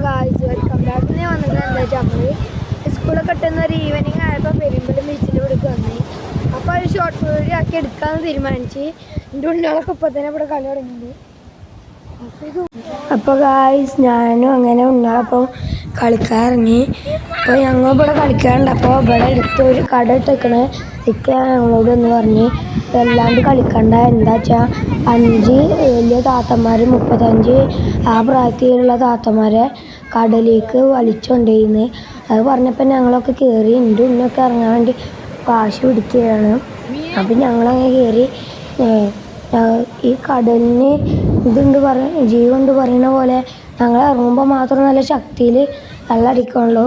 Guys, welcome back. ഞാൻ വന്നിട്ട് എന്താ വെച്ചാൽ നമ്മൾ സ്കൂളൊക്കെ കിട്ടുന്ന ഒരു ഈവനിങ് ആയപ്പോൾ പെരുമ്പൽ ബീച്ചിൻ്റെ ഇവിടേക്ക് വന്നു. അപ്പോൾ ഒരു ഷോർട്ട് വീഡിയോ ആക്കി എടുക്കാമെന്ന് തീരുമാനിച്ച് എൻ്റെ ഉണ്ണികളൊക്കെ ഇപ്പോൾ തന്നെ ഇവിടെ കളി തുടങ്ങിയിട്ടുണ്ട്. അപ്പോൾ ഗായ്സ്, ഞാനും അങ്ങനെ ഉണ്ണികളപ്പം കളിക്കാറിറങ്ങി. അപ്പോൾ ഞങ്ങൾ ഇവിടെ കളിക്കാറുണ്ട്. അപ്പോൾ ഇവിടെ എടുത്ത് ഒരു കട ഇട്ടേക്കണേ ഇക്ക ഞങ്ങളോട് എന്ന് പറഞ്ഞ് വല്ലാണ്ട് കളിക്കണ്ട, എന്താ വെച്ചാൽ 5 വലിയ താത്തമാർ 35 ആ പ്രായത്തിലുള്ള താത്തമാരെ കടലേക്ക് വലിച്ചുകൊണ്ടിരുന്നു. അത് പറഞ്ഞപ്പോൾ ഞങ്ങളൊക്കെ കയറി. എൻ്റെ ഉണ്ണൊക്കെ ഇറങ്ങാൻ വേണ്ടി വാശി പിടിക്കുകയാണ്. അപ്പം ഞങ്ങളങ്ങനെ കയറി. ഈ കടലിന് ഇതുണ്ട് ജീവനുണ്ട് പറയുന്ന പോലെ ഞങ്ങൾ ഇറങ്ങുമ്പോൾ മാത്രം നല്ല ശക്തിയിൽ വെള്ളം അടിക്കണല്ലോ,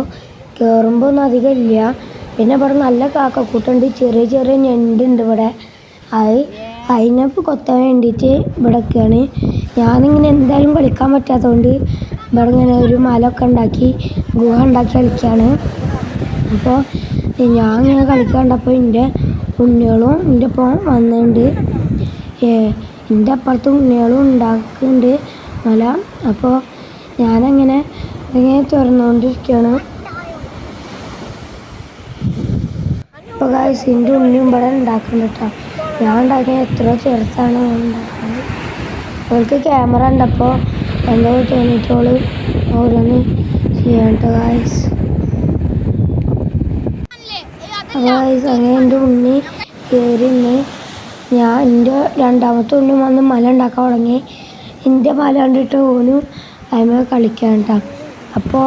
കയറുമ്പോൾ ഒന്നും അധികം ഇല്ല. പിന്നെ ഇവിടെ നല്ല കാക്കക്കൂട്ടുണ്ട്, ചെറിയ ചെറിയ ഞണ്ടുണ്ട് ഇവിടെ. അതിനപ്പോൾ കൊത്താൻ വേണ്ടിയിട്ട് ഇവിടെയൊക്കെയാണ്. ഞാനിങ്ങനെ എന്തായാലും കളിക്കാൻ പറ്റാത്തതുകൊണ്ട് ഇവിടെ ഇങ്ങനെ ഒരു മലമൊക്കെ ഉണ്ടാക്കി ഗുഹ ഉണ്ടാക്കി കളിക്കുകയാണ്. അപ്പോൾ ഞാൻ ഇങ്ങനെ കളിക്കാൻ കണ്ടപ്പോൾ എൻ്റെ ഉണ്ണികളും എൻ്റെ ഒപ്പം വന്നിട്ടുണ്ട്. എൻ്റെ അപ്പുറത്ത് ഉണ്ണികളും ഉണ്ടാക്കുന്നുണ്ട് മല. അപ്പോൾ ഞാനങ്ങനെ ഇങ്ങനെ തുറന്നുകൊണ്ടിരിക്കുകയാണ്. അപ്പോൾ ഗായ്സ്, എൻ്റെ ഉണ്ണിയും ഇവിടെ ഉണ്ടാക്കുന്നുണ്ട് കേട്ടോ. ഞാൻ ഉണ്ടാക്കിയ എത്രയോ ചെറുത്താണ് ഉണ്ടാക്കുന്നത്. അവൾക്ക് ക്യാമറ ഉണ്ടപ്പോൾ എന്തോ തോന്നിയിട്ടോള് ഓരോന്ന് ചെയ്യാൻ കേട്ടോ ഗായ്സ്. ഗായ്സ്, അങ്ങനെ എൻ്റെ ഉണ്ണി കയറിന്ന് എൻ്റെ രണ്ടാമത്തെ ഉണ്ണി വന്ന് മല ഉണ്ടാക്കാൻ തുടങ്ങി. എൻ്റെ മല കണ്ടിട്ട് ഓനും അതിന്മേൽ കളിക്കാൻ കേട്ടോ. അപ്പോൾ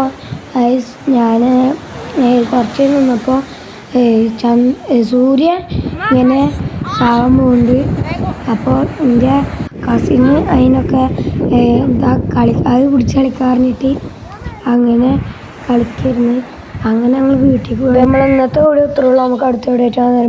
ഗായ്സ്, ഞാൻ കുറച്ച് നിന്നപ്പോൾ സൂര്യൻ ഇങ്ങനെ ചാവാൻ പോകുന്നുണ്ട്. അപ്പോൾ എൻ്റെ കസിന് അതിനൊക്കെ അത് പിടിച്ച് കളിക്കാറിഞ്ഞിട്ട് അങ്ങനെ കളിക്കായിരുന്നു. അങ്ങനെ ഞങ്ങൾ വീട്ടിൽ പോയി. നമ്മൾ ഇന്നത്തെ വീഡിയോ ഇത്രയുള്ളൂ. നമുക്ക് അടുത്ത വീഡിയോ ആയിട്ടാണ്.